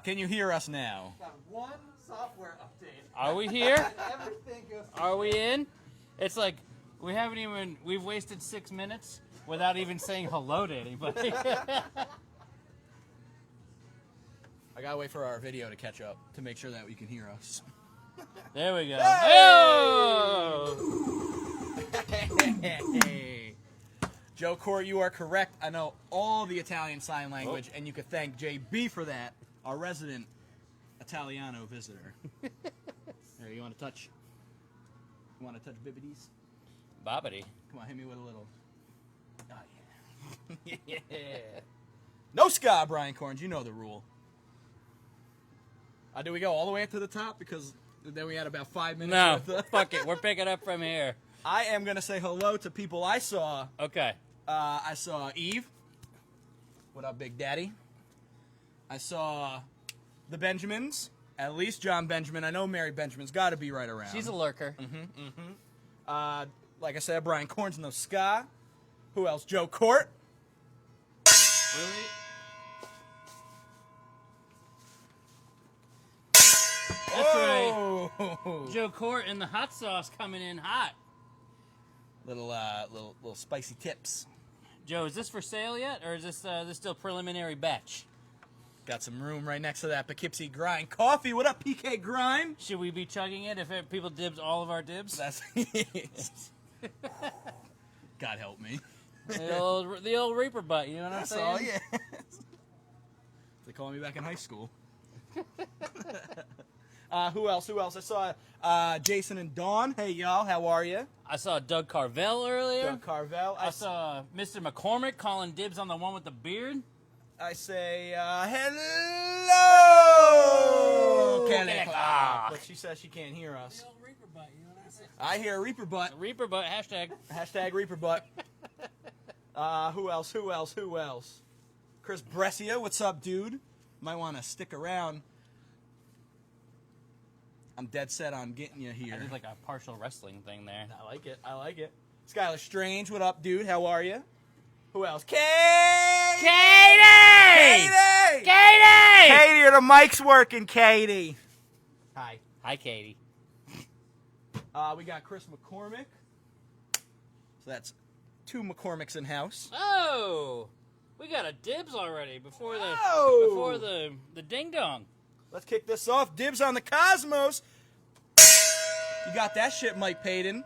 Can you hear us now? Got one software update. Are we here? Everything goes. Are we in? It's like we've wasted 6 minutes without even saying hello to anybody. I gotta wait for our video to catch up to make sure that we can hear us. There we go. Hey. Joe Court, you are correct. I know all the Italian sign language, and you could thank JB for that, our resident Italiano visitor. There, you want to touch? You want to touch Bibbities? Bobbity. Come on, hit me with a little. Oh, yeah. Yeah. No ska, Brian Corns. You know the rule. Do we go all the way up to the top? Because then we had about 5 minutes. No, worth of... fuck it. We're picking up from here. I am going to say hello to people I saw. Okay. I saw Eve. What up, Big Daddy? I saw the Benjamins. At least John Benjamin. I know Mary Benjamin's got to be right around. She's a lurker. Like I said, Brian Corns, no ska. Who else? Joe Court. Really? That's right. Joe Court and the hot sauce coming in hot. Little spicy tips. Joe, is this for sale yet, or is this still preliminary batch? Got some room right next to that Poughkeepsie Grind coffee. What up, PK Grime? Should we be chugging it if people dibs all of our dibs? That's God help me. The old Reaper butt, you know what I'm saying? All, yeah. They call me back in high school. Who else? I saw Jason and Dawn. Hey, y'all. How are you? I saw Doug Carvel earlier. Doug Carvel. I saw Mr. McCormick calling dibs on the one with the beard. I say, hello, Kelly Clark. But she says she can't hear us. The old Reaper butt, you know what I'm saying? I hear Reaper butt. Reaper butt, hashtag. Hashtag Reaper butt. Who else? Chris Brescia, what's up, dude? Might want to stick around. I'm dead set on getting you here. I did like a partial wrestling thing there. I like it. Skylar Strange, what up, dude? How are you? Who else? Katie! Katie, the mic's working, Katie. Hi. Hi, Katie. We got Chris McCormick. So that's 2 McCormicks in house. Oh, we got a dibs already before the ding dong. Let's kick this off. Dibs on the Cosmos. You got that shit, Mike Payton.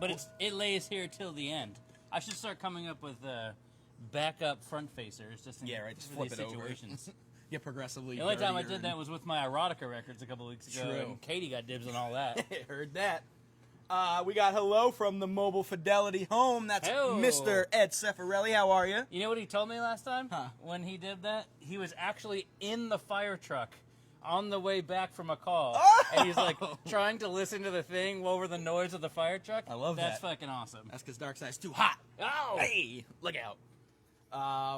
But it lays here till the end. I should start coming up with backup front facers just just flip these it situations. over. Get progressively. The only time I did that was with my erotica records a couple weeks ago. True. And Katie got dibs on all that. Heard that. We got hello from the Mobile Fidelity home. That's Mr. Ed Cefarelli. How are you? You know what he told me last time? Huh. When he did that? He was actually in the fire truck on the way back from a call. Oh! And he's like trying to listen to the thing over the noise of the fire truck. I love That's that. fucking awesome. That's because Darkside's too hot. Oh! Hey, look out.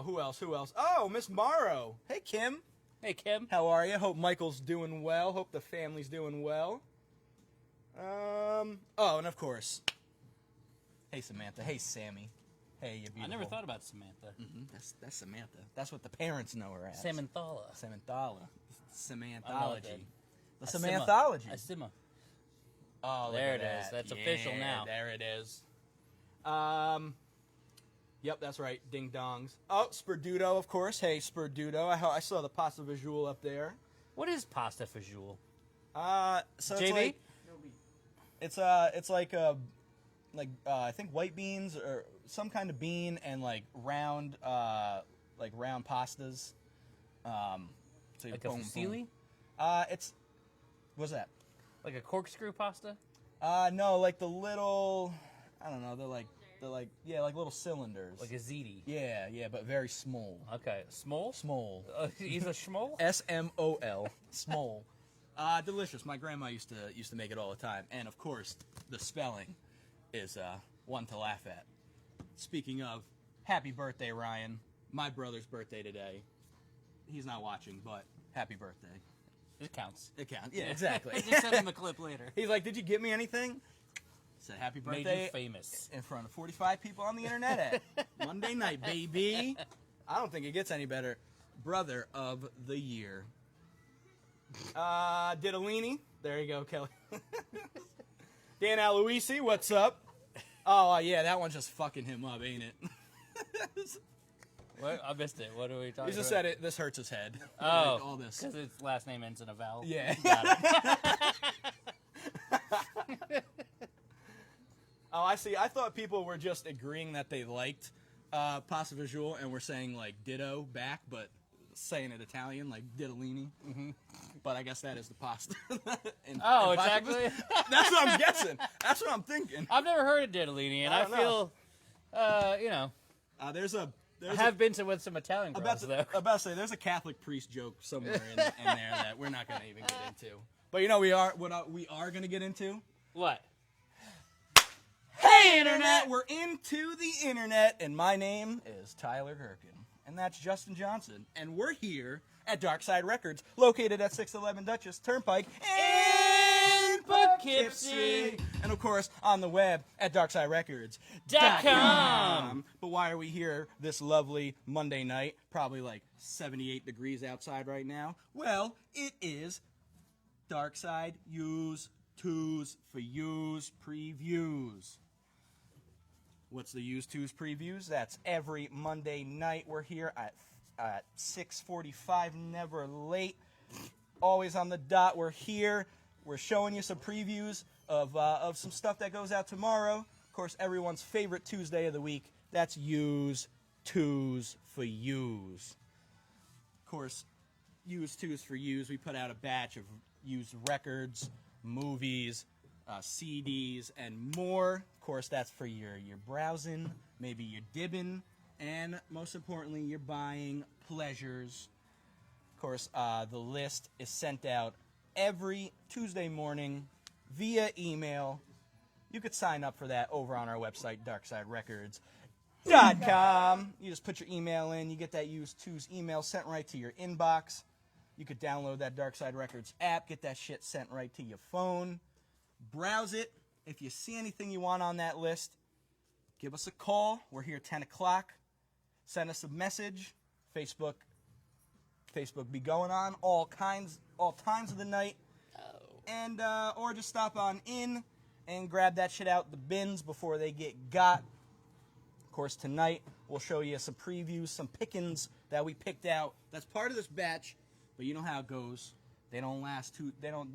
Who else? Oh, Miss Morrow. Hey, Kim. Hey, Kim. How are you? Hope Michael's doing well. Hope the family's doing well. Oh, and of course, hey, Samantha. Hey, Sammy. Hey, you beautiful. I never thought about Samantha. Mm-hmm. That's Samantha. That's what the parents know her as. Samanthala. Samanthology. The Samanthology. A simma. Oh, there it is. That's official now. There it is. Yep, that's right. Ding dongs. Oh, Sperduto, of course. Hey, Sperduto. I saw the pasta visual up there. What is pasta fajoule? So JB? it's like I think white beans or some kind of bean and like round pastas. So you Like a fusilli? What's that? Like a corkscrew pasta? No, like the little, I don't know, they're like little cylinders. Like a ziti? Yeah, but very small. Okay. Small? Small. He's a schmol? SMOL. Small. Delicious. My grandma used to make it all the time, and of course, the spelling is one to laugh at. Speaking of, happy birthday, Ryan. My brother's birthday today. He's not watching, but happy birthday. It counts. It counts. Yeah, exactly. Just send him a clip later. He's like, "Did you get me anything?" Said happy birthday. Made you famous. In front of 45 people on the internet at Monday night, baby. I don't think it gets any better. Brother of the year. Diddolini. There you go, Kelly. Dan Aloisi, what's up? Oh, yeah, that one's just fucking him up, ain't it? What? I missed it. What are we talking about? He just said it. This hurts his head. Oh, Like, all this. because its last name ends in a vowel. Yeah. Got it. Oh, I see. I thought people were just agreeing that they liked Pasta Visual and were saying, like, ditto back, but saying it Italian, like Diddolini. Mm-hmm. But I guess that is the pasta. Oh, it's actually... That's what I'm guessing. That's what I'm thinking. I've never heard of Diddolini, and I feel, you know... I have been with some Italian girls, though. I'm about to say, there's a Catholic priest joke somewhere in there that we're not going to even get into. But you know, we are going to get into? What? Hey, Internet! We're into the Internet, and my name is Tyler Gerken. And that's Justin Johnson. And we're here at Darkside Records, located at 611 Duchess Turnpike in Poughkeepsie. And of course, on the web at darksiderecords.com. But why are we here this lovely Monday night? Probably like 78 degrees outside right now. Well, it is Darkside Use Twos for Use Previews. What's the Use Twos Previews? That's every Monday night. We're here at 6:45, never late. Always on the dot. We're here. We're showing you some previews of some stuff that goes out tomorrow. Of course, everyone's favorite Tuesday of the week. That's Use Twos for Use. Of course, Use Twos for Use. We put out a batch of used records, movies, CDs, and more. Of course, that's for your browsing, maybe you're dibbing, and most importantly, you're buying pleasures. Of course, the list is sent out every Tuesday morning via email. You could sign up for that over on our website, darksiderecords.com. You just put your email in, you get that Use Twos email sent right to your inbox. You could download that Darkside Records app, get that shit sent right to your phone. Browse it. If you see anything you want on that list, give us a call. We're here 10 o'clock. Send us a message. Facebook be going on all times of the night. And or just stop on in and grab that shit out the bins before they get got. Of course, tonight we'll show you some previews, some pickings that we picked out. That's part of this batch, but you know how it goes.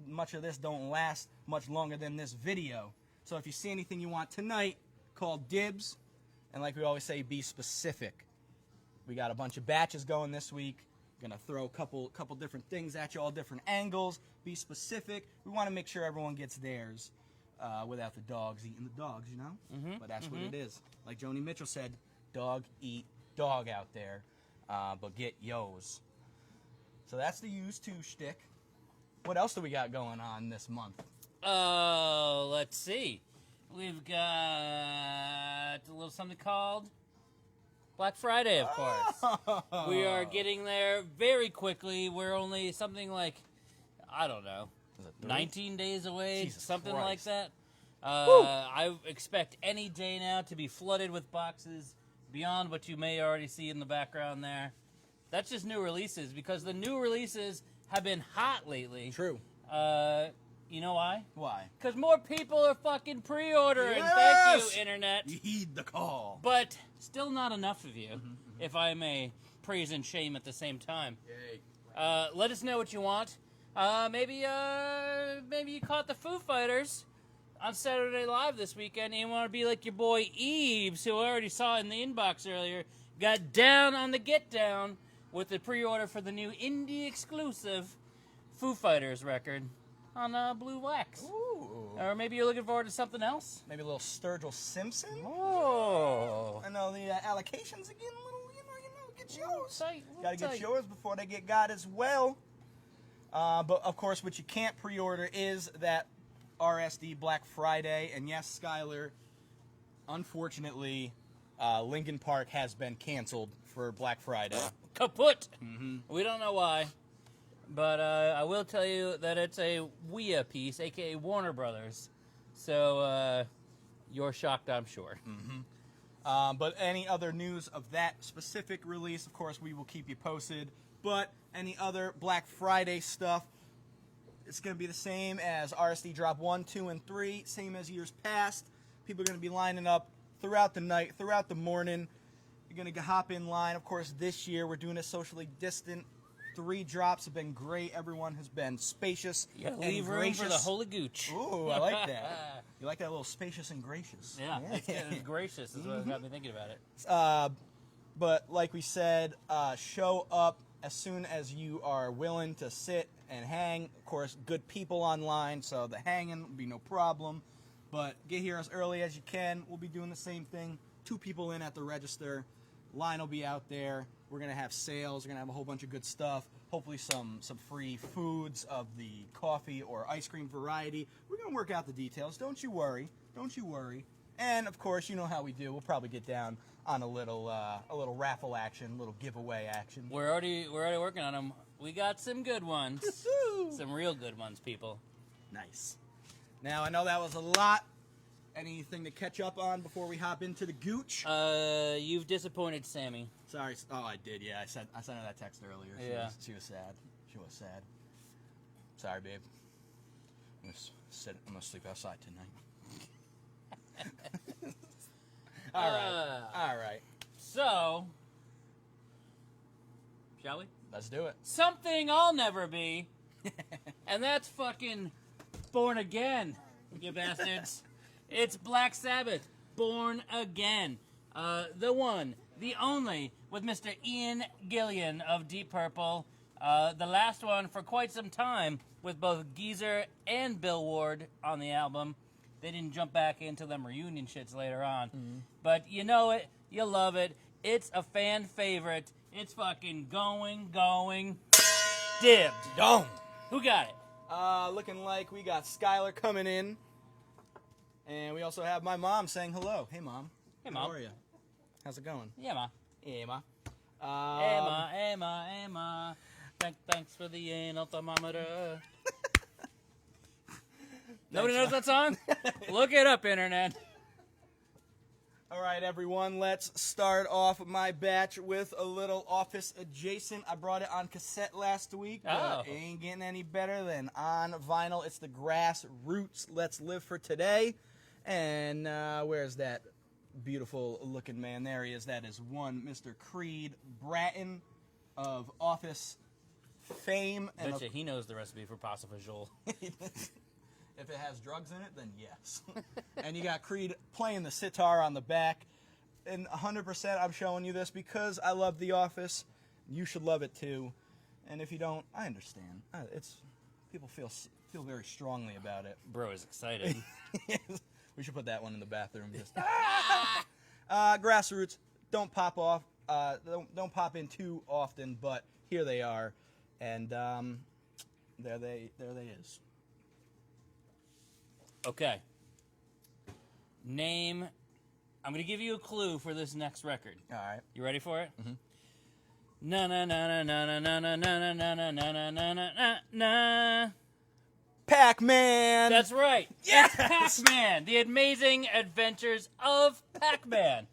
Much of this don't last much longer than this video. So if you see anything you want tonight, call dibs. And like we always say, be specific. We got a bunch of batches going this week. Gonna throw a couple different things at you, all different angles. Be specific. We want to make sure everyone gets theirs without the dogs eating the dogs, you know? Mm-hmm, but that's what it is. Like Joni Mitchell said, dog eat dog out there, but get yo's. So that's the Use Two shtick. What else do we got going on this month? Oh, let's see. We've got a little something called Black Friday, of course. We are getting there very quickly. We're only something like, I don't know, 19 days away, Jesus something Christ. like that. I expect any day now to be flooded with boxes beyond what you may already see in the background there. That's just new releases, because the new releases have been hot lately. True. You know why? Why? Because more people are fucking pre-ordering. Yes! Thank you, Internet. You heed the call. But still not enough of you, if I may praise and shame at the same time. Yay. Let us know what you want. Maybe you caught the Foo Fighters on Saturday Night Live this weekend, and you want to be like your boy Eves, who I already saw in the inbox earlier, got down on the get down with the pre-order for the new indie exclusive Foo Fighters record on Blue Wax. Ooh. Or maybe you're looking forward to something else? Maybe a little Sturgill Simpson? Oh. I know the allocations again, get yours. Tight, Gotta get tight. yours before they get got as well. But of course, what you can't pre-order is that RSD Black Friday. And yes, Skylar, unfortunately, Linkin Park has been canceled for Black Friday. Kaput! We don't know why. But I will tell you that it's a WEA piece, a.k.a. Warner Brothers. So you're shocked, I'm sure. But any other news of that specific release, of course, we will keep you posted. But any other Black Friday stuff, It's going to be the same as RSD Drop 1, 2, and 3, same as years past. People are going to be lining up throughout the night, throughout the morning. You're going to hop in line. Of course, this year we're doing it socially distant. 3 drops have been great. Everyone has been spacious and leave room gracious. for the holy gooch. Ooh, I like that. You like that little spacious and gracious. Yeah, it's gracious is what got me thinking about it. But like we said, show up as soon as you are willing to sit and hang. Of course, good people online, so the hanging will be no problem. But get here as early as you can. We'll be doing the same thing. 2 people in at the register. Line will be out there. We're going to have sales. We're going to have a whole bunch of good stuff. Hopefully some free foods of the coffee or ice cream variety. We're going to work out the details. Don't you worry. Don't you worry. And, of course, you know how we do. We'll probably get down on a little raffle action, a little giveaway action. We're already working on them. We got some good ones. Some real good ones, people. Nice. Now, I know that was a lot. Anything to catch up on before we hop into the gooch? You've disappointed Sammy. Sorry. Oh, I did. Yeah, I sent her that text earlier. She was sad. She was sad. Sorry, babe. I'm gonna sleep outside tonight. All right. So, shall we? Let's do it. Something I'll never be, and that's fucking Born Again, you bastards. It's Black Sabbath, Born Again. The one, the only, with Mr. Ian Gillan of Deep Purple. The last one for quite some time, with both Geezer and Bill Ward on the album. They didn't jump back into them reunion shits later on. Mm-hmm. But you know it, you love it. It's a fan favorite. It's fucking going. Dibbed. Dome. Who got it? Looking like we got Skylar coming in. And we also have my mom saying hello. Hey, Mom. Hey, Mom. How are you? How's it going? Yeah, Ma. Yeah, Ma. Emma. Thanks for the anal thermometer. Nobody knows that song? Look it up, Internet. All right, everyone, let's start off my batch with a little Office adjacent. I brought it on cassette last week, but it ain't getting any better than on vinyl. It's the Grassroots Let's Live for Today. And where's that beautiful looking man? There he is. That is one Mr. Creed Bratton of Office fame. I bet you he knows the recipe for pasta fagioli. If it has drugs in it, then yes. And you got Creed playing the sitar on the back. And 100% I'm showing you this because I love The Office. You should love it too. And if you don't, I understand. People feel very strongly about it. Bro is excited. We should put that one in the bathroom. Just Grassroots, don't pop off. Don't pop in too often, but here they are. And there they is. Okay. Name. I'm going to give you a clue for this next record. All right. You ready for it? Mm-hmm. Na na na na na na na na na na na na na na na. Pac-Man. That's right. Yes! It's Pac-Man. The Amazing Adventures of Pac-Man.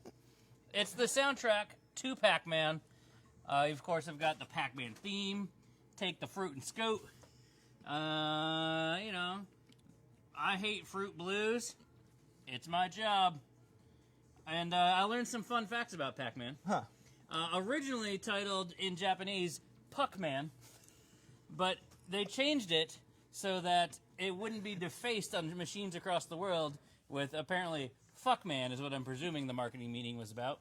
It's the soundtrack to Pac-Man. Of course, I've got the Pac-Man theme. Take the fruit and scoot. I hate fruit blues. It's my job. And I learned some fun facts about Pac-Man. Huh. Originally titled in Japanese Puck-Man, but they changed it so that it wouldn't be defaced on machines across the world with apparently Fuck-Man is what I'm presuming the marketing meeting was about.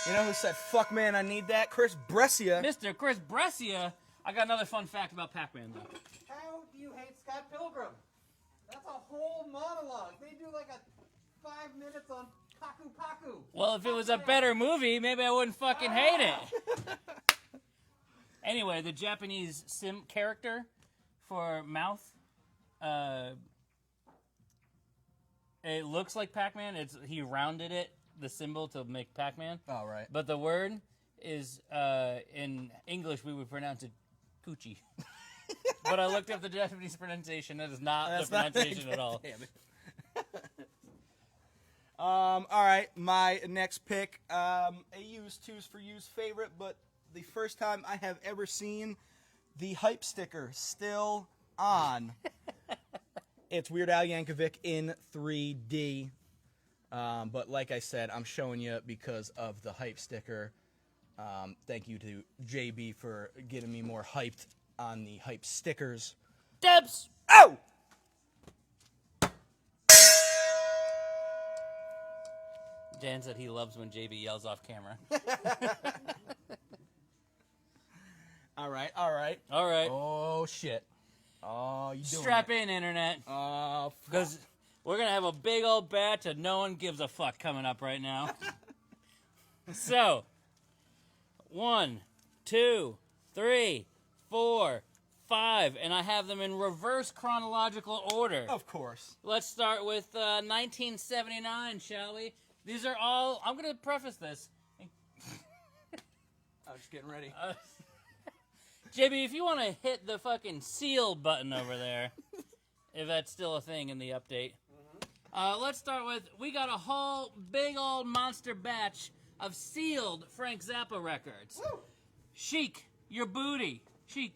You know who said, fuck man, I need that? Chris Brescia. Mr. Chris Brescia. I got another fun fact about Pac-Man, though. How do you hate Scott Pilgrim? That's a whole monologue. They do like a 5 minutes on Paku Paku. Well, if it was a better movie, maybe I wouldn't fucking hate it. Anyway, the Japanese sim character for mouth, it looks like Pac-Man. He rounded it, the symbol, to make Pac-Man. Oh, right. But the word is, in English, we would pronounce it Coochie. But I looked up the Japanese pronunciation. That is not the pronunciation at all. Damn it. All right, my next pick, a used Two's for Use favorite, but the first time I have ever seen the hype sticker still on. It's Weird Al Yankovic in 3D. But like I said, I'm showing you because of the hype sticker. Thank you to JB for getting me more hyped on the hype stickers. Debs! Oh! Dan said he loves when JB yells off camera. All right, all right. All right. Oh, shit. Oh, you doing Strap it. in, Internet. Oh, Because we're going to have a big old batch of no one gives a fuck coming up right now. So, 1, 2, 3, 4, 5, and I have them in reverse chronological order. Of course. Let's start with 1979, shall we? These are all... I'm going to preface this. I was just getting ready. JB, if you want to hit the fucking seal button over there, if that's still a thing in the update. Let's start with, we got a whole big old monster batch of sealed Frank Zappa records. Woo! Chic, your booty. Chic,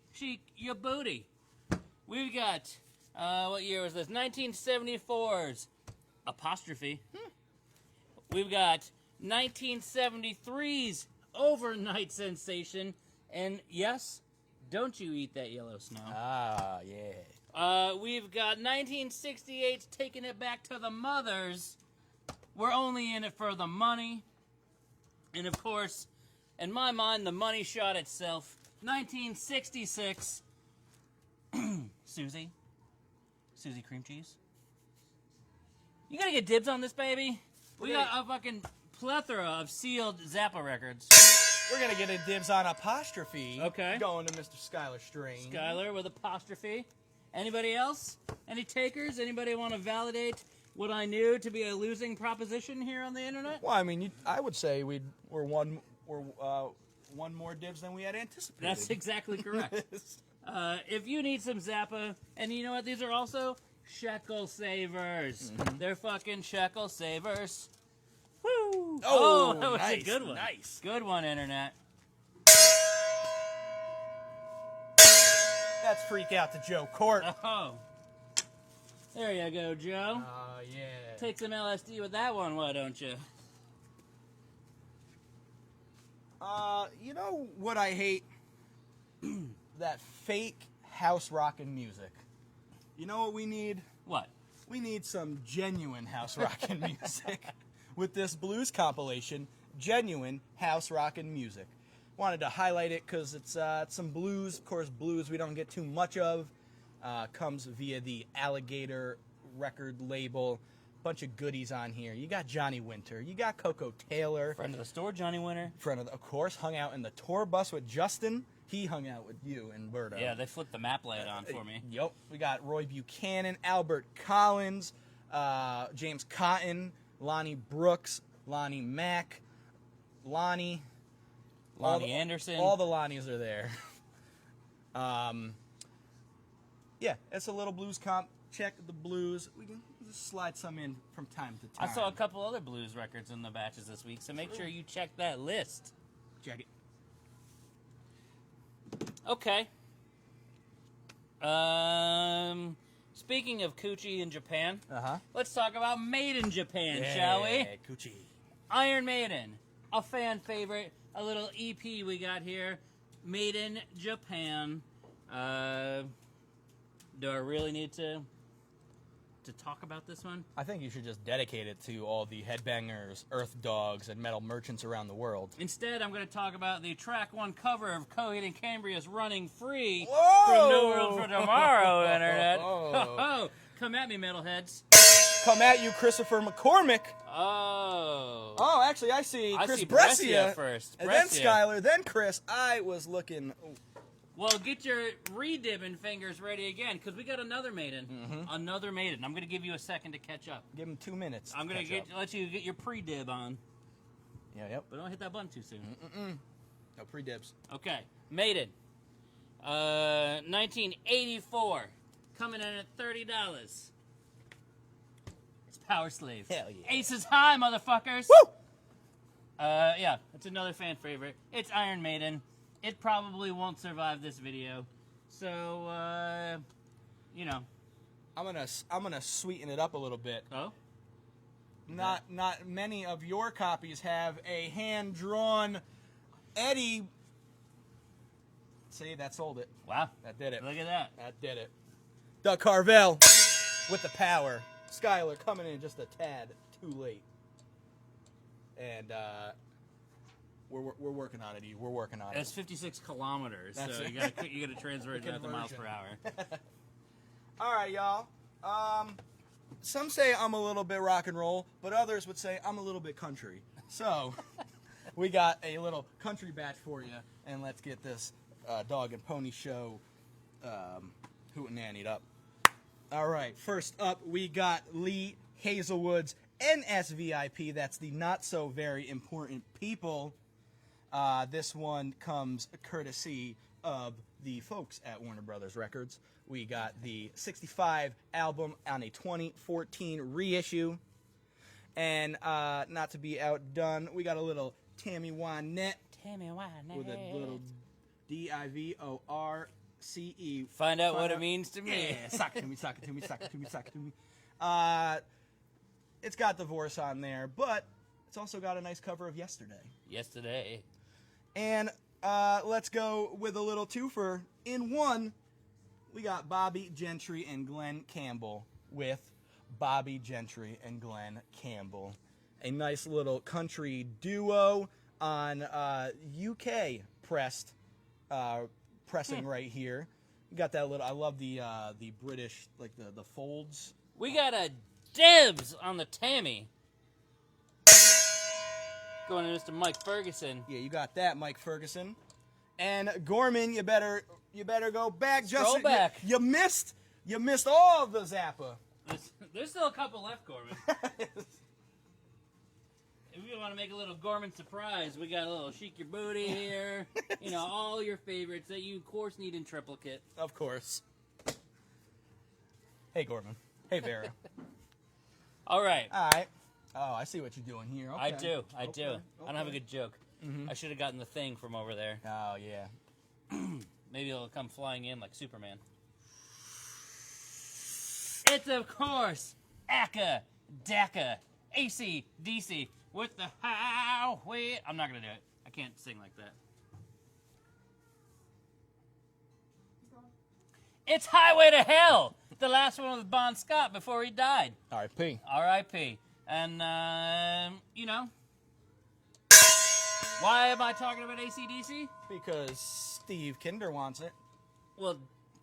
your booty. We've got, what year was this? 1974's Apostrophe. We've got 1973's Overnight Sensation. And yes, don't you eat that yellow snow. Ah, yeah. We've got 1968's Taking It Back to the Mothers. We're only in it for the money. And of course, in my mind, the money shot itself. 1966. Susie Cream Cheese. You gotta get dibs on this, baby. We got a fucking plethora of sealed Zappa records. We're going to get a dibs on Apostrophe. Okay. Going to Mr. Skylar Strange. Skylar with Apostrophe. Anybody else? Any takers? Anybody want to validate what I knew to be a losing proposition here on the internet? Well, I mean, I would say we're one more dibs than we had anticipated. That's exactly correct. If you need some Zappa, and you know what? These are also shekel savers. They're fucking shekel savers. Woo! Oh, that was nice, a good one. nice. Good one, internet. That's Freak Out to Joe Court. Oh. There you go, Joe. Oh, yeah. Take some LSD with that one, why don't you? You know what I hate? That fake house rockin' music. You know what we need? What? We need some genuine house rockin' music. With this blues compilation, genuine house rockin' music. Wanted to highlight it because it's some blues. Of course, blues we don't get too much of. Comes via the Alligator record label. Bunch of goodies on here. You got Johnny Winter. You got Coco Taylor. Friend of the store, Johnny Winter. Of course, hung out in the tour bus with Justin. He hung out with you and Berto. Yeah, they flipped the map layout on for me. Yep. We got Roy Buchanan, Albert Collins, James Cotton, Lonnie Brooks, Lonnie Mack, Lonnie Anderson. All the Lonnies are there. Yeah, it's a little blues comp. Check the blues. We can just slide some in from time to time. I saw a couple other blues records in the batches this week, so make sure you check that list. Check it. Okay. Speaking of coochie in Japan, let's talk about Maiden Japan, shall we? Coochie. Iron Maiden, a fan favorite, a little EP we got here. Maiden Japan. Do I really need to talk about this one? I think you should just dedicate it to all the headbangers, earth dogs, and metal merchants around the world. Instead, I'm going to talk about the track 1 cover of Coheed and Cambria's Running Free Whoa! from New World for Tomorrow, Internet. Oh. Come at me, metalheads. Come at you, Christopher McCormick. Oh. Oh, actually, I see Chris see Brescia first. and Brescia. then Skylar, then Chris. I was looking... Well, get your re-dibbing fingers ready again, because we got another Maiden. Another Maiden. I'm going to give you a second to catch up. Give him 2 minutes. I'm going to let you get your pre-dib on. Yeah, yep. But don't hit that button too soon. No pre-dibs. Okay. Maiden. 1984. Coming in at $30. It's Power Slave. Hell yeah. Aces high, motherfuckers. Woo! Yeah, it's another fan favorite. It's Iron Maiden. It probably won't survive this video. So, you know. I'm gonna sweeten it up a little bit. Oh. Not many of your copies have a hand-drawn Eddie. See, that sold it. Wow. That did it. Look at that. That did it. Doug Carvel with the power. Skyler coming in just a tad too late. And we're working on it, E. We're working on it. It's 56 kilometers, That's so it. you gotta transfer it down to miles per hour. All right, y'all. Some say I'm a little bit rock and roll, but others would say I'm a little bit country. So we got a little country batch for you, and let's get this dog and pony show hootenannied up. All right, first up we got Lee Hazelwood's NSVIP. That's the not so very important people. This one comes courtesy of the folks at Warner Brothers Records. We got the 65 album on a 2014 reissue. And not to be outdone, we got a little Tammy Wynette. Tammy Wynette. With a little DIVORCE. Find out what it means to me. Yeah, sock it to me, sock it to me, sock it to me, sock it to me. It's got Divorce on there, but it's also got a nice cover of Yesterday. And let's go with a little twofer. In one, we got Bobby Gentry and Glenn Campbell with Bobby Gentry and Glenn Campbell. A nice little country duo on UK pressing right here. You got that little, I love the British, like the folds. We got a dibs on the Tammy. Going to Mr. Mike Ferguson. Yeah, you got that, Mike Ferguson. And Gorman, you better go back. Scroll back. You missed all of the Zappa. There's still a couple left, Gorman. If you want to make a little Gorman surprise, we got a little Chic Your Booty here. You know, all your favorites that you, of course, need in triplicate. Of course. Hey, Gorman. Hey, Vera. All right. All right. Oh, I see what you're doing here. Okay. I do. Okay. I don't have a good joke. Mm-hmm. I should have gotten the thing from over there. Oh, yeah. Maybe it'll come flying in like Superman. It's, of course, Aka, Daka, AC/DC with the highway. I'm not going to do it. I can't sing like that. It's Highway to Hell. The last one with Bon Scott before he died. R.I.P. R.I.P. And, you know, why am I talking about AC/DC? Because Steve Kinder wants it. Well,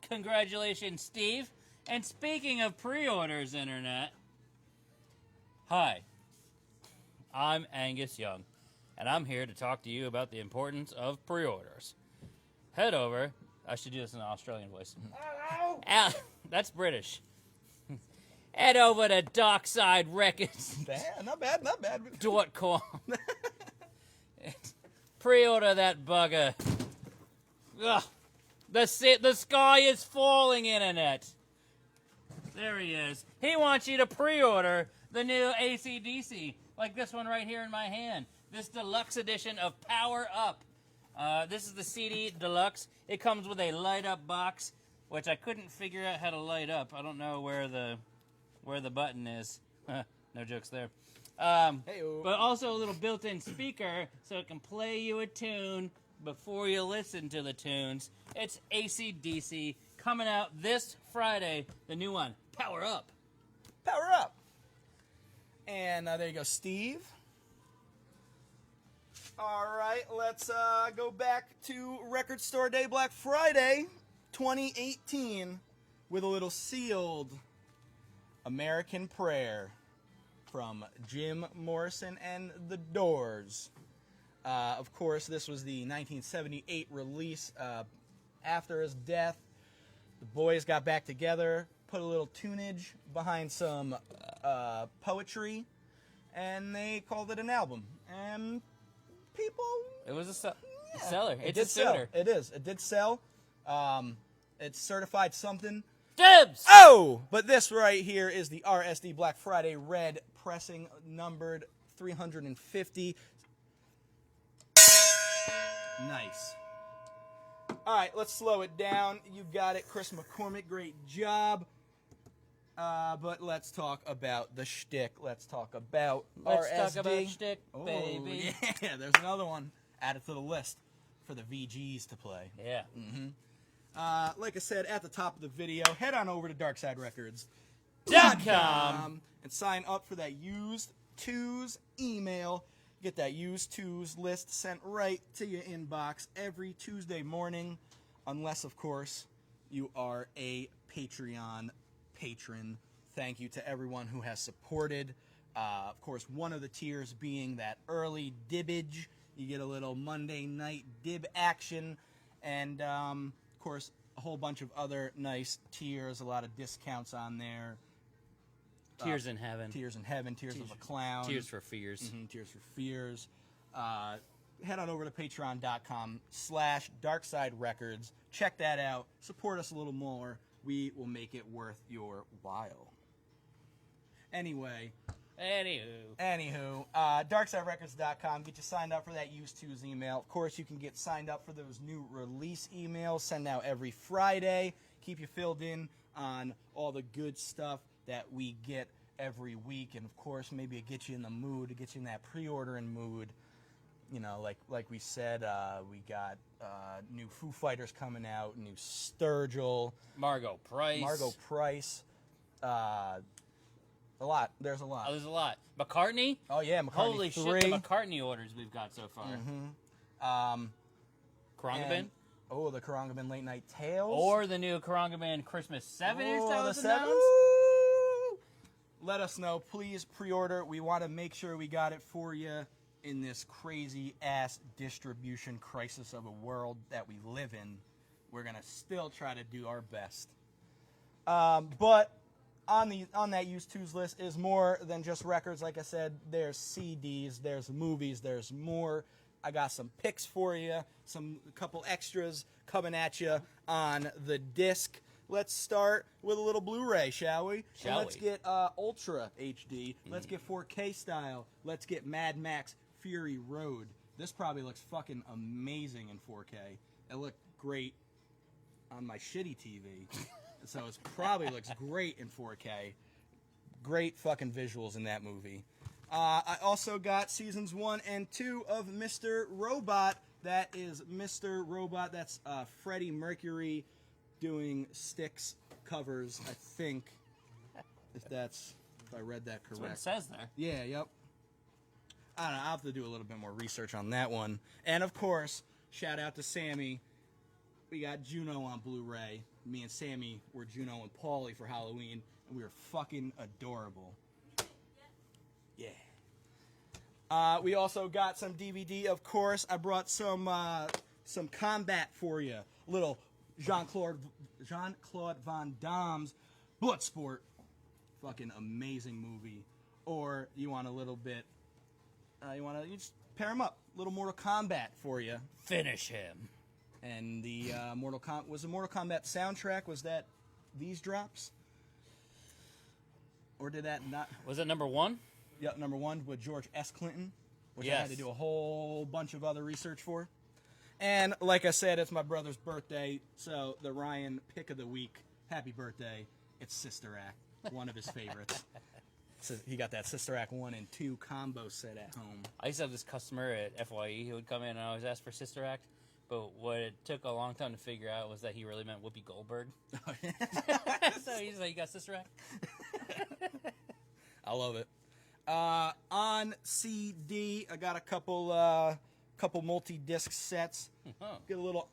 congratulations, Steve. And speaking of pre-orders, Internet, hi, I'm Angus Young, and I'm here to talk to you about the importance of pre-orders. Head over, I should do this in an Australian voice. That's British. Head over to Darkside Records. Not bad. .com. Pre-order that bugger. Ugh. The sky is falling, Internet. There he is. He wants you to pre-order the new AC/DC, like this one right here in my hand. This deluxe edition of Power Up. This is the CD Deluxe. It comes with a light-up box, which I couldn't figure out how to light up. I don't know where the button is. No jokes there. But also a little built-in speaker, so it can play you a tune before you listen to the tunes. It's AC/DC coming out this Friday. The new one, Power Up. Power Up. And there you go, Steve. All right, let's go back to Record Store Day Black Friday 2018 with a little sealed American Prayer from Jim Morrison and the Doors. Of course, this was the 1978 release. After his death, the boys got back together, put a little tunage behind some poetry, and they called it an album. And people... It was a seller. It It's a did sell. suitor. It is. It did sell. It's certified something. Dibs! Oh! But this right here is the RSD Black Friday Red pressing numbered 350. Nice. All right, let's slow it down. You got it, Chris McCormick. Great job. But let's talk about the shtick. Let's talk about Let's RSD. talk about shtick, Oh, baby. Yeah, there's another one added to the list for the VGs to play. Yeah. Like I said at the top of the video, head on over to .com and sign up for that Used Twos email. Get that Used Twos list sent right to your inbox every Tuesday morning, unless, of course, you are a Patreon patron. Thank you to everyone who has supported. Of course, one of the tiers being that early dibbage. You get a little Monday night dib action. And, of course, a whole bunch of other nice tiers, a lot of discounts on there. Tears in Heaven. Tears in Heaven, Tears of a Clown. Tears for Fears. Tears for Fears. Head on over to patreon.com/Darkside Records. Check that out. Support us a little more. We will make it worth your while. Anywho, DarksideRecords.com. Get you signed up for that Used To's email. Of course, you can get signed up for those new release emails. Send out every Friday. Keep you filled in on all the good stuff that we get every week. And, of course, maybe it gets you in the mood, to get you in that pre-ordering mood. You know, like we said, we got new Foo Fighters coming out, new Sturgill. Margot Price. A lot. There's a lot. Oh, there's a lot. McCartney? Oh, yeah, McCartney Holy 3. shit, the McCartney orders we've got so far. Khruangbin? Oh, the Khruangbin Late Night Tales. Or the new Khruangbin Christmas 7 that was the 7. announced. Ooh. Let us know. Please pre-order. We want to make sure we got it for you in this crazy-ass distribution crisis of a world that we live in. We're going to still try to do our best. But on that Used To's list is more than just records. Like I said, there's CDs, there's movies, there's more. I got some picks for you, a couple extras coming at you on the disc. Let's start with a little Blu-ray, shall we? Let's get Ultra HD. Let's get 4K style. Let's get Mad Max Fury Road. This probably looks fucking amazing in 4K. It looked great on my shitty TV. So it probably looks great in 4K. Great fucking visuals in that movie. I also got seasons 1 and 2 of Mr. Robot. That is Mr. Robot. That's Freddie Mercury doing Styx covers, I think. If I read that correct. That's what it says there. Yeah, yep. I don't know. I'll have to do a little bit more research on that one. And, of course, shout out to Sammy. We got Juno on Blu-ray. Me and Sammy were Juno and Paulie for Halloween, and we were fucking adorable. Yeah. We also got some DVD, of course. I brought some Combat for you. Little Jean-Claude Van Damme's Bloodsport. Fucking amazing movie. Or you want a little bit... you just pair them up. Little Mortal Kombat for you. Finish him. And the Mortal Kombat soundtrack, was that these drops? Or did that not... Was it number 1? Yep, number 1 with George S. Clinton, which yes. I had to do a whole bunch of other research for. And like I said, it's my brother's birthday, so the Ryan pick of the week, happy birthday, it's Sister Act, one of his favorites. So he got that Sister Act 1 and 2 combo set at home. I used to have this customer at FYE who would come in and always ask for Sister Act, but what it took a long time to figure out was that he really meant Whoopi Goldberg. Oh, yeah. So he's like, you got Sister Act? I love it. On CD, I got a couple multi-disc sets. Oh. Get a little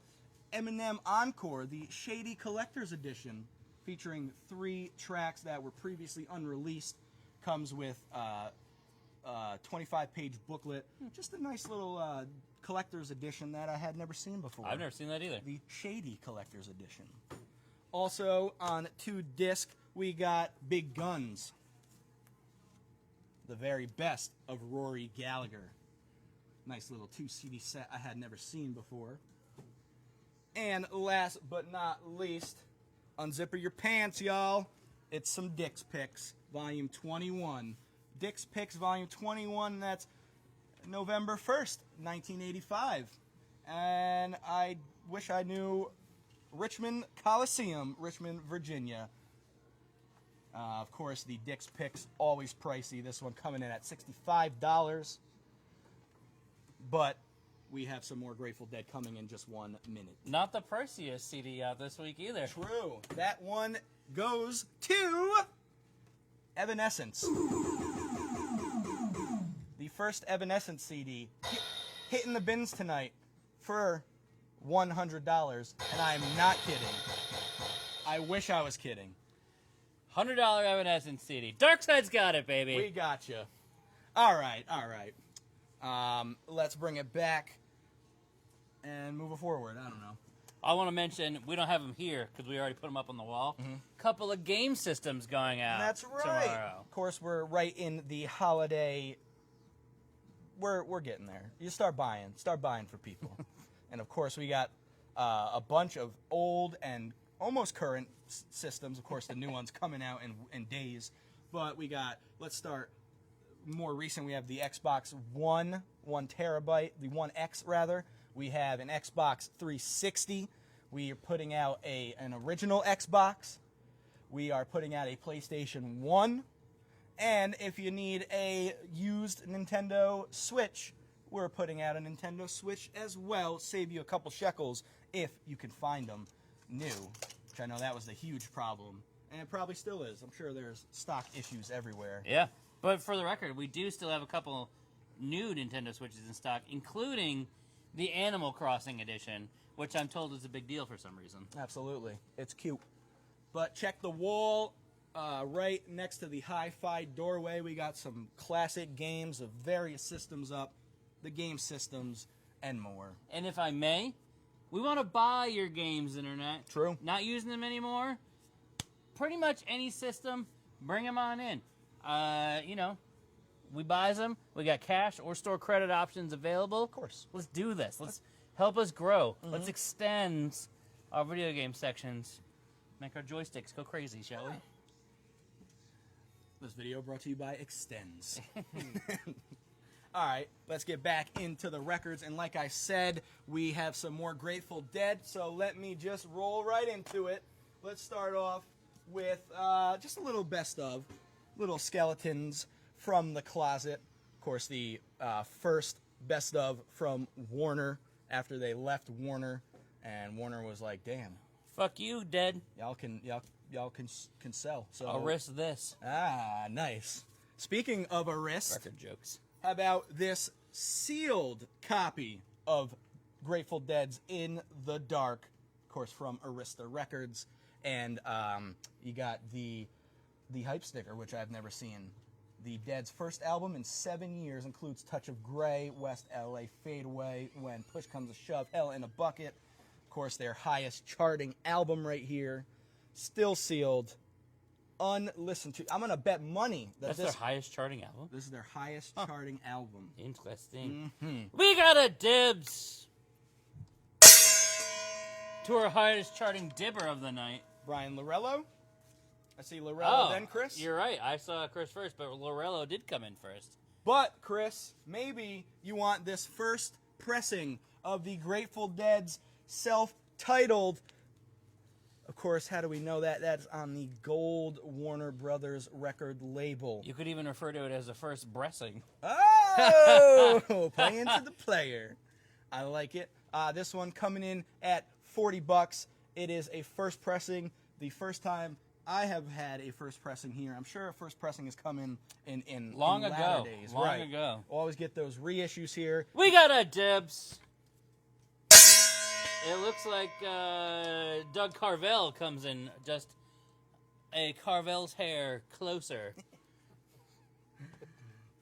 Eminem Encore, the Shady Collector's Edition, featuring 3 tracks that were previously unreleased. Comes with a 25-page booklet. Just a nice little collector's edition that I had never seen before. I've never seen that either. The Shady Collector's Edition. Also, on 2 disc, we got Big Guns. The very best of Rory Gallagher. Nice little 2 CD set I had never seen before. And last but not least, unzipper your pants, y'all. It's some Dick's Picks, Volume 21. Dick's Picks, Volume 21, that's November 1st, 1985. And I wish I knew Richmond Coliseum, Richmond, Virginia. Of course, the Dick's Picks, always pricey. This one coming in at $65. But we have some more Grateful Dead coming in just 1 minute. Not the priciest CD out this week either. True. That one goes to Evanescence. The first Evanescence CD hitting the bins tonight for $100, and I'm not kidding. I wish I was kidding. $100 Evanescence CD. Darkside's got it, baby. We got you. All right. Let's bring it back and move it forward. I don't know. I want to mention, we don't have them here because we already put them up on the wall. Couple of game systems going out. That's right. Tomorrow. Of course, we're right in the holiday. We're getting there. You start buying for people. And of course, we got a bunch of old and almost current systems. Of course, the new ones coming out in days. But we got, let's start more recent. We have the Xbox One, 1 terabyte, the One X rather. We have an Xbox 360. We are putting out an original Xbox. We are putting out a PlayStation 1. And if you need a used Nintendo Switch, we're putting out a Nintendo Switch as well. Save you a couple shekels if you can find them new. Which I know that was a huge problem. And it probably still is. I'm sure there's stock issues everywhere. Yeah. But for the record, we do still have a couple new Nintendo Switches in stock, including the Animal Crossing edition, which I'm told is a big deal for some reason. Absolutely. It's cute. But check the wall right next to the hi-fi doorway. We got some classic games of various systems up, the game systems, and more. And if I may, we want to buy your games, Internet. True. Not using them anymore. Pretty much any system, bring them on in. We buys them. We got cash or store credit options available. Of course. Let's do this. Let's help us grow. Let's extend our video game sections. Make our joysticks go crazy, shall we? This video brought to you by Extends. All right, let's get back into the records. And like I said, we have some more Grateful Dead, so let me just roll right into it. Let's start off with just a little best of, little skeletons from the closet. Of course, the first best of from Warner after they left Warner, and Warner was like, "Damn, fuck you, Dead. y'all can sell." So I'll risk this. Nice. Speaking of a wrist, Record jokes. how about this sealed copy of Grateful Dead's In the Dark, of course, from Arista Records, and you got the hype sticker, which I've never seen. The Dead's first album in 7 years includes Touch of Grey, West LA Fade Away, When Push Comes to Shove, Hell in a Bucket. Of course, their highest charting album right here, still sealed, unlistened to. I'm going to bet money that That's their highest charting album? this is their highest charting album. Interesting. We got a dibs to our highest charting dibber of the night. Brian Lorello. I see Lorello, then Chris. You're right. I saw Chris first, but Lorello did come in first. But, Chris, maybe you want this first pressing of the Grateful Dead's self-titled. Of course, how do we know that? That's on the Gold Warner Brothers record label. You could even refer to it as the first pressing. Oh! Play into the player. I like it. This one coming in at $40. It is a first pressing. The first time I have had a first pressing here. I'm sure a first pressing has come in Long in ago. latter days. Long right. ago. Always get those reissues here. We got a dibs. It looks like Doug Carvel comes in just a Carvel's hair closer.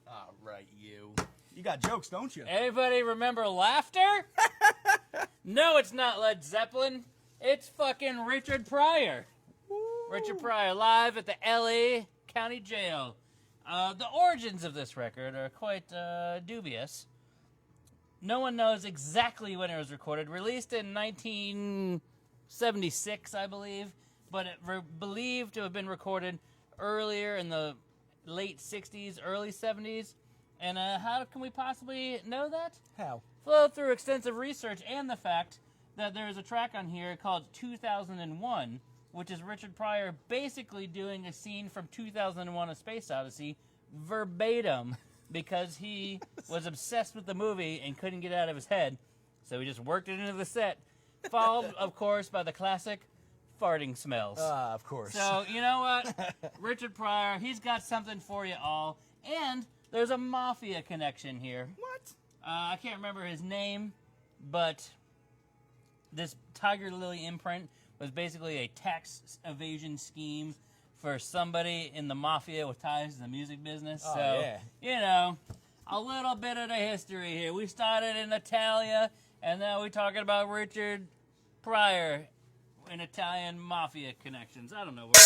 All right, you. You got jokes, don't you? Anybody remember Laughter? No, it's not Led Zeppelin. It's fucking Richard Pryor. Richard Pryor live at the LA County Jail. The origins of this record are quite dubious. No one knows exactly when it was recorded. Released in 1976, I believe, but it believed to have been recorded earlier in the late 60s, early 70s. And how can we possibly know that? How? Flow through extensive research and the fact that there is a track on here called 2001, which is Richard Pryor basically doing a scene from 2001: A Space Odyssey verbatim because he was obsessed with the movie and couldn't get it out of his head. So he just worked it into the set, followed, of course, by the classic farting smells. Of course. So, you know what? Richard Pryor, he's got something for you all. And there's a mafia connection here. What? I can't remember his name, but this Tiger Lily imprint was basically a tax evasion scheme for somebody in the mafia with ties to the music business. Oh, so, yeah. you know, a little bit of the history here. We started in Italia, and now we're talking about Richard Pryor and Italian mafia connections. I don't know where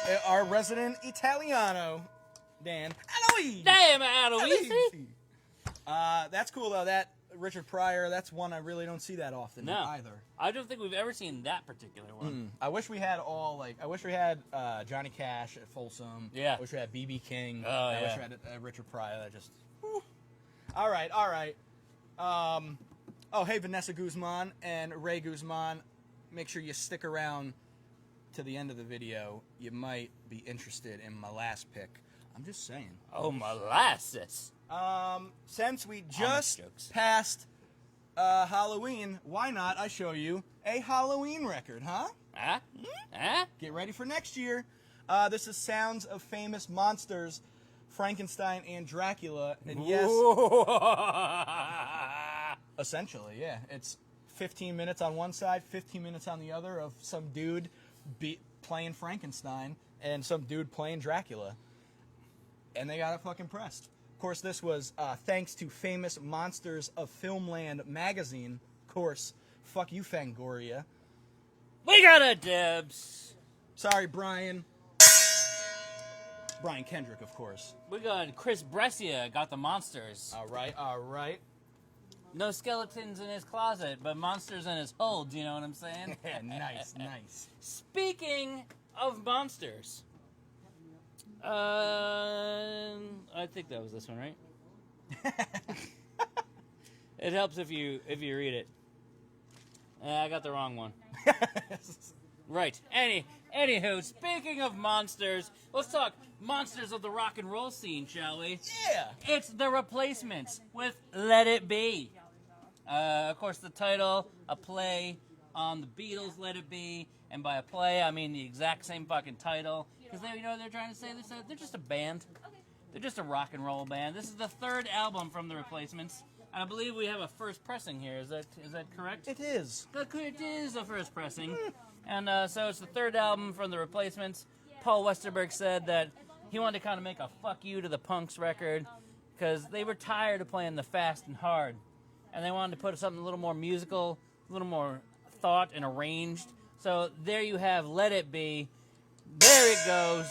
we're Our resident Italiano, Dan. Aloisi! Damn, Aloisi! That's cool, though. That Richard Pryor, that's one I really don't see that often No. either. I don't think we've ever seen that particular one. I wish we had Johnny Cash at Folsom. Yeah. I wish we had B.B. King. Oh, I wish yeah. we had Richard Pryor. That just... Whew. All right. Hey, Vanessa Guzman and Ray Guzman, make sure you stick around to the end of the video. You might be interested in my last pick. I'm just saying. Oh, molasses. Since we just jokes. passed Halloween, why not I show you a Halloween record, huh? Huh? Huh? Get ready for next year. This is Sounds of Famous Monsters, Frankenstein and Dracula. And yes, essentially, yeah. It's 15 minutes on one side, 15 minutes on the other of some dude playing Frankenstein and some dude playing Dracula. And they got it fucking pressed. Of course, this was thanks to Famous Monsters of Filmland magazine. Of course, fuck you, Fangoria. We got a dibs. Sorry, Brian. Brian Kendrick, of course. We got Chris Brescia got the monsters. All right. No skeletons in his closet, but monsters in his hold, you know what I'm saying? Nice. Speaking of monsters, I think that was this one, right? It helps if you read it. I got the wrong one. Right. Anywho, speaking of monsters, let's talk monsters of the rock and roll scene, shall we? Yeah. It's The Replacements with Let It Be. Of course, the title, a play on the Beatles' Let It Be. And by a play, I mean the exact same fucking title. Because you know what they're trying to say? They're just a band. They're just a rock and roll band. This is the third album from The Replacements. I believe we have a first pressing here. Is that correct? It is. It is a first pressing. And so it's the third album from The Replacements. Paul Westerberg said that he wanted to kind of make a fuck you to the Punks record because they were tired of playing the fast and hard. And they wanted to put something a little more musical, a little more thought and arranged. So there you have Let It Be. There it goes.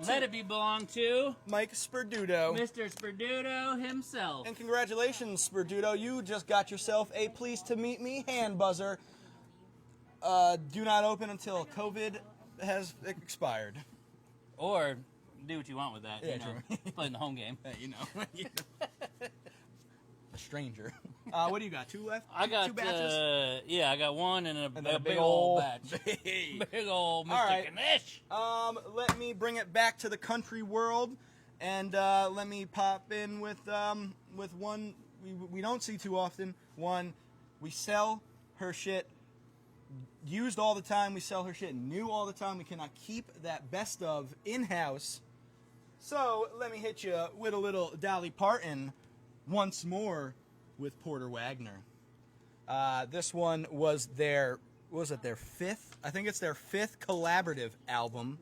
Let It Be belong to Mike Sperduto. Mr. Sperduto himself. And congratulations, Sperduto. You just got yourself a pleased to meet me hand buzzer. Do not open until COVID has expired. Or do what you want with that. Yeah, you know, true. Playing the home game. You know. A stranger. What do you got? Two left? I got two batches? I got one and And then a big old batch. Big Big old Mr. All right. Kanish. Let me bring it back to the country world, and let me pop in with one we don't see too often. One, we sell her shit used all the time. We sell her shit new all the time. We cannot keep that best of in-house. So let me hit you with a little Dolly Parton once more with Porter Wagner. This one was their fifth? I think it's their fifth collaborative album.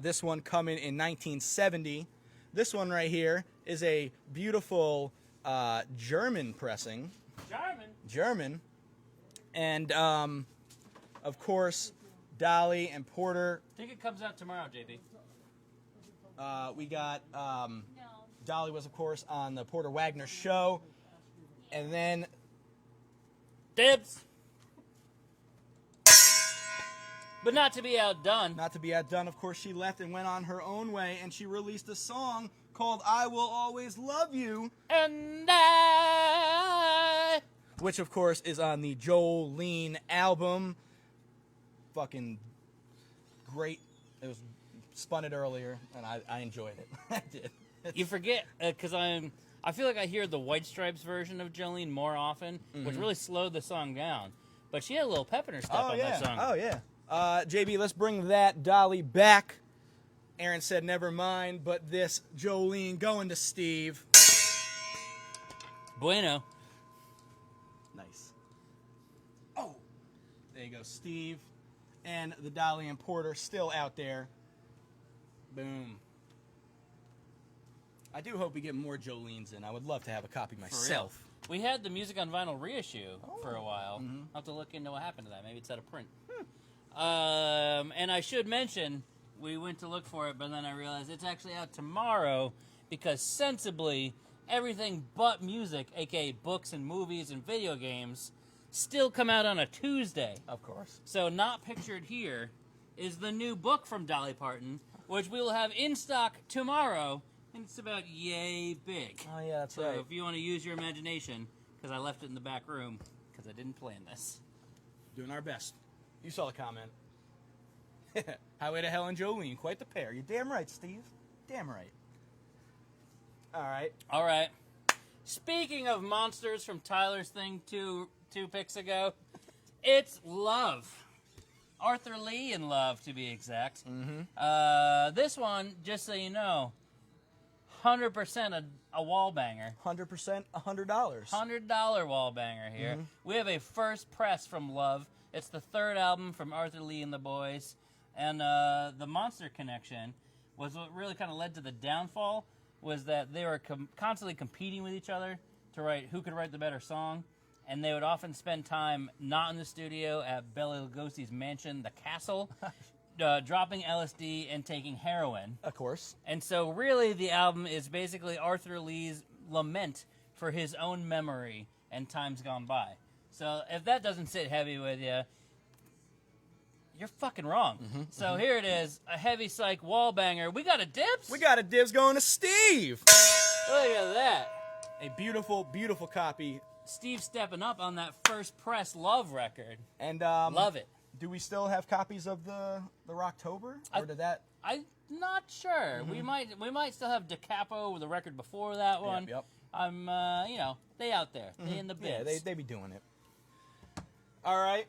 This one coming in 1970. This one right here is a beautiful German pressing. German. And, of course, Dolly and Porter. I think it comes out tomorrow, JB. We got Dolly was, of course, on the Porter Wagner show. And then Dibs. But not to be outdone. not to be outdone, of course, she left and went on her own way, and she released a song called I Will Always Love You. And I which of course is on the Jolene album. Fucking great. It was spun it earlier, and I enjoyed it. I did. You forget, because I feel like I hear the White Stripes version of Jolene more often, which really slowed the song down. But she had a little pep in her step on that song. Oh, yeah. JB, let's bring that dolly back. Aaron said never mind, but this Jolene going to Steve. Bueno. Nice. Oh, there you go, Steve. And the Dolly and Porter still out there. Boom. I do hope we get more Jolenes in. I would love to have a copy myself. We had the Music on Vinyl reissue for a while. I'll have to look into what happened to that. Maybe it's out of print. And I should mention, we went to look for it, but then I realized it's actually out tomorrow because sensibly, everything but music, aka books and movies and video games, still come out on a Tuesday. Of course. So not pictured here is the new book from Dolly Parton, which we will have in stock tomorrow, and it's about yay big. Oh, yeah, that's so right. So if you want to use your imagination, because I left it in the back room, because I didn't plan this. Doing our best. You saw the comment. Highway to Hell and Jolene, quite the pair. You're damn right, Steve. Damn right. All right. Speaking of monsters from Tyler's thing two picks ago, it's Love. Arthur Lee in Love, to be exact. This one, just so you know, 100% a wall banger. 100%, $100. $100 wall banger here. We have a first press from Love. It's the third album from Arthur Lee and the Boys. And the Monster connection was what really kind of led to the downfall, was that they were constantly competing with each other to write who could write the better song. And they would often spend time not in the studio at Bela Lugosi's mansion, the Castle, dropping LSD and taking heroin. Of course. And so really the album is basically Arthur Lee's lament for his own memory and times gone by. So if that doesn't sit heavy with you, you're fucking wrong. So here it is, a heavy psych wall banger. We got a dibs? We got a dibs going to Steve. Look at that. A beautiful, beautiful copy. Steve stepping up on that first press Love record. And love it. Do we still have copies of the Rocktober? Or did that? I'm not sure. We might still have Da Capo, the record before that one. Yep. I'm they out there. They in the bins. Yeah, they be doing it. All right.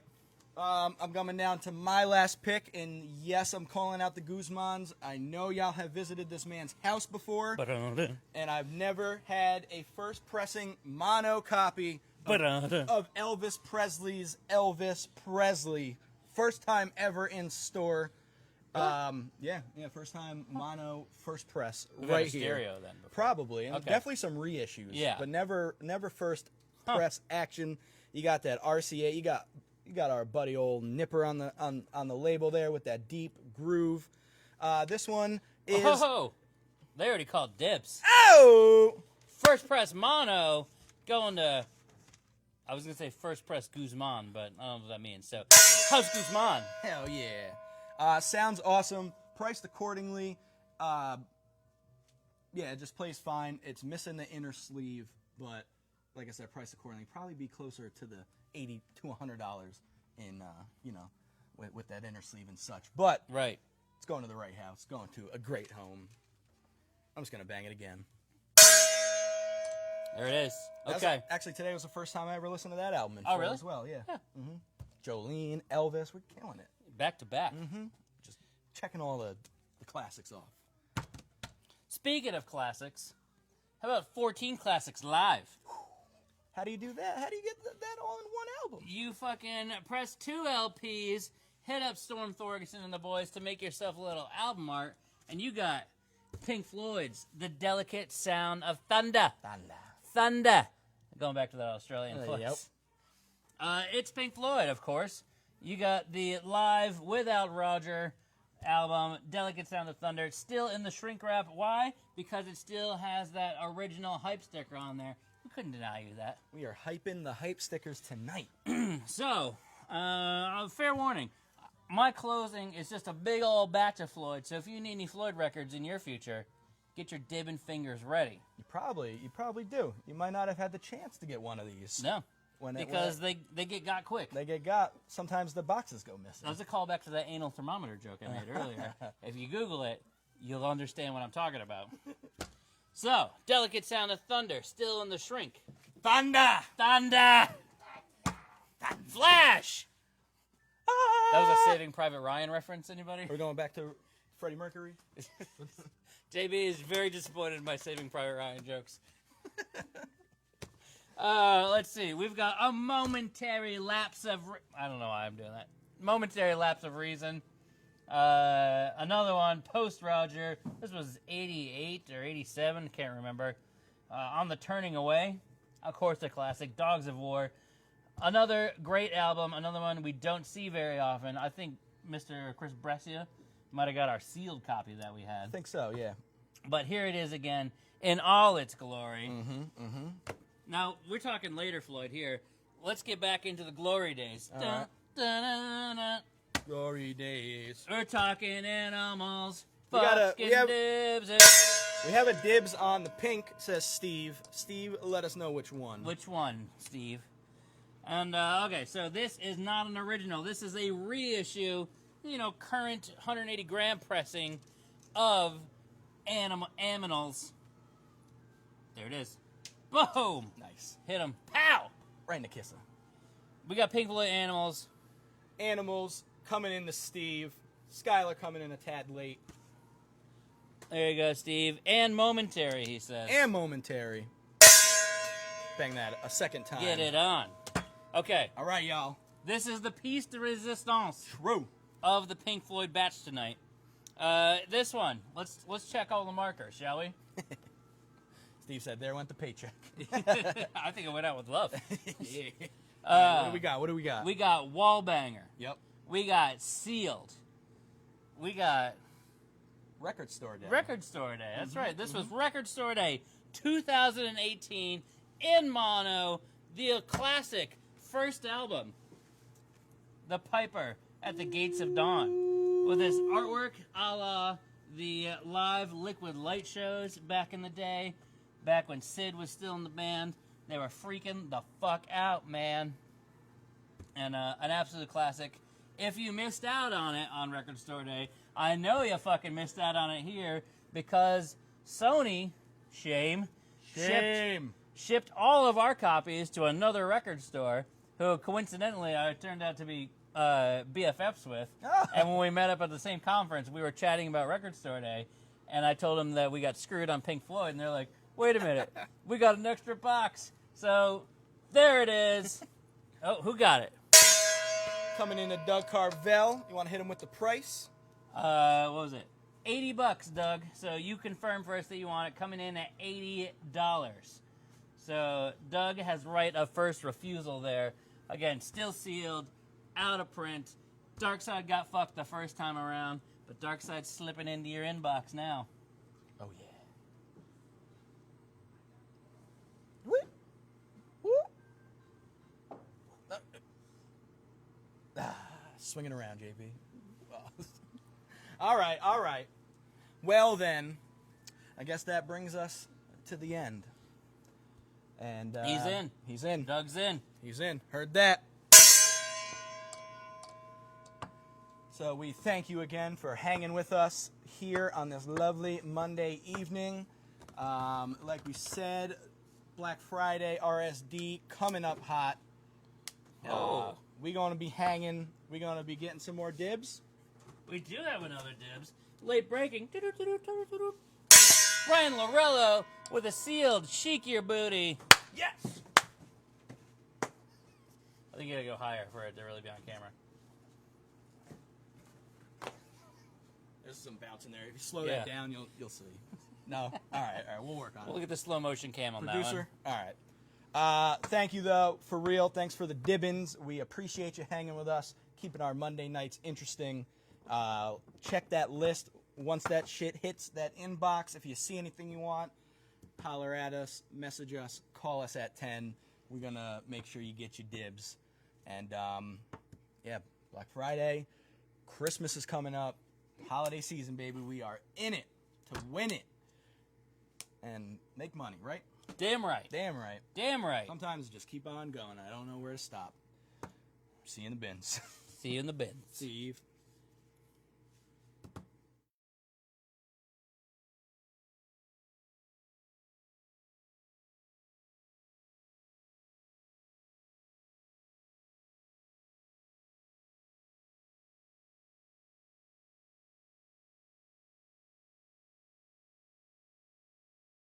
I'm coming down to my last pick, and yes, I'm calling out the Guzmans. I know y'all have visited this man's house before, and I've never had a first pressing mono copy of Elvis Presley's Elvis Presley. First time ever in store. Yeah, first time mono, first press, We've right had a here. stereo then before. Probably, and Okay. definitely some reissues. Yeah. But never first press action. You got that RCA. You got our buddy old Nipper on the label there with that deep groove. This one is they already called dibs. oh First press mono going to, I was gonna say first press Guzman, but I don't know what that means. So how's Guzman? hell yeah! Sounds awesome. Priced accordingly. Yeah, it just plays fine. It's missing the inner sleeve, but like I said, priced accordingly. Probably be closer to the $80 to $100 in with that inner sleeve and such. But Right. it's going to the right house. Going to a great home. I'm just gonna bang it again. There it is. That's Okay. actually, today was the first time I ever listened to that album in Oh, full really? as well. Yeah. Jolene, Elvis, we're killing it. Back to back. Just checking all the classics off. Speaking of classics, how about 14 Classics Live? How do you do that? How do you get that all in one album? You fucking press 2 LPs, hit up Storm Thorgerson and the boys to make yourself a little album art, and you got Pink Floyd's The Delicate Sound of Thunder. Thunder. Going back to that Australian place. Yep. It's Pink Floyd, of course. You got the live without Roger album, Delicate Sound of Thunder. It's still in the shrink wrap. Why? Because it still has that original hype sticker on there. We couldn't deny you that. We are hyping the hype stickers tonight. So, fair warning. My closing is just a big old batch of Floyd, so if you need any Floyd records in your future, get your dibbing fingers ready. You probably do. You might not have had the chance to get one of these. No. Because they get got quick. They get got. Sometimes the boxes go missing. That was a callback to that anal thermometer joke I made earlier. If you Google it, you'll understand what I'm talking about. So, delicate sound of thunder, still in the shrink. Thunder! Thunder! Flash! That was a Saving Private Ryan reference, anybody? Are we going back to Freddie Mercury? JB is very disappointed in my Saving Private Ryan jokes. Let's see. We've got a momentary lapse of... I don't know why I'm doing that. Momentary lapse of reason. Another one, post-Roger. This was 88 or 87, can't remember. On the Turning Away. Of course, a classic. Dogs of War. Another great album. Another one we don't see very often. I think Mr. Chris Brescia might have got our sealed copy that we had. I think so, yeah. But here it is again in all its glory. Now, we're talking later, Floyd, here. Let's get back into the glory days. All Dun. Glory days. We're talking animals. We have dibs. a dibs on the pink, says Steve. Steve, let us know which one. Which one, Steve? And, okay, so this is not an original. This is a reissue, current 180-gram pressing of Aminals. There it is. Boom! Nice. Hit him. Pow! Right in the kisser. We got Pink Floyd Animals. Animals coming in to Steve. Skylar coming in a tad late. There you go, Steve. And Momentary, he says. And Momentary. Bang that a second time. Get it on. Okay. All right, y'all. This is the piece de resistance True. of the Pink Floyd batch tonight. This one. Let's check all the markers, shall we? Steve said, there went the paycheck. I think it went out with love. Yeah. What do we got? We got Wallbanger. Yep. We got Sealed. We got Record Store Day. Record Store Day. That's right. This was Record Store Day 2018 in mono. The classic first album, The Piper at the Gates of Dawn, with his artwork a la the live Liquid Light shows back in the day, back when Sid was still in the band. They were freaking the fuck out, man. And an absolute classic. If you missed out on it on Record Store Day, I know you fucking missed out on it here, because Sony, shipped all of our copies to another record store, who coincidentally I turned out to be BFFs with. Oh. And when we met up at the same conference, we were chatting about Record Store Day, and I told them that we got screwed on Pink Floyd, and they're like, wait a minute, we got an extra box. So there it is. Oh, who got it? Coming in to Doug Carvel. You want to hit him with the price? What was it? $80, Doug. So you confirm for us that you want it, coming in at $80. So Doug has right of first refusal there. Again, still sealed, out of print. Darkside got fucked the first time around, but Darkside's slipping into your inbox now. Oh, yeah. Whoop. Whoop. Swinging around, JB. All right. Well, then, I guess that brings us to the end. And He's in. He's in. Doug's in. He's in. Heard that. So we thank you again for hanging with us here on this lovely Monday evening. Like we said, Black Friday RSD coming up hot. Oh. We're going to be hanging. We're going to be getting some more dibs. We do have another dibs. Late breaking. Brian Lorello with a sealed Chic Your Booty. Yes! I think you gotta go higher for it to really be on camera. There's some bounce in there. If you slow that down, you'll see. No? All right. We'll work on it. We'll get the slow motion cam on Producer? that one. All right. Thank you, though, for real. Thanks for the dibbins. We appreciate you hanging with us, keeping our Monday nights interesting. Check that list once that shit hits that inbox. If you see anything you want, holler at us, message us, call us at 10. We're going to make sure you get your dibs. And, Black Friday, Christmas is coming up, holiday season, baby. We are in it to win it. and make money, right? Damn right. Damn right. Damn right. Sometimes just keep on going. I don't know where to stop. See you in the bins. See you in the bins. See you, Eve.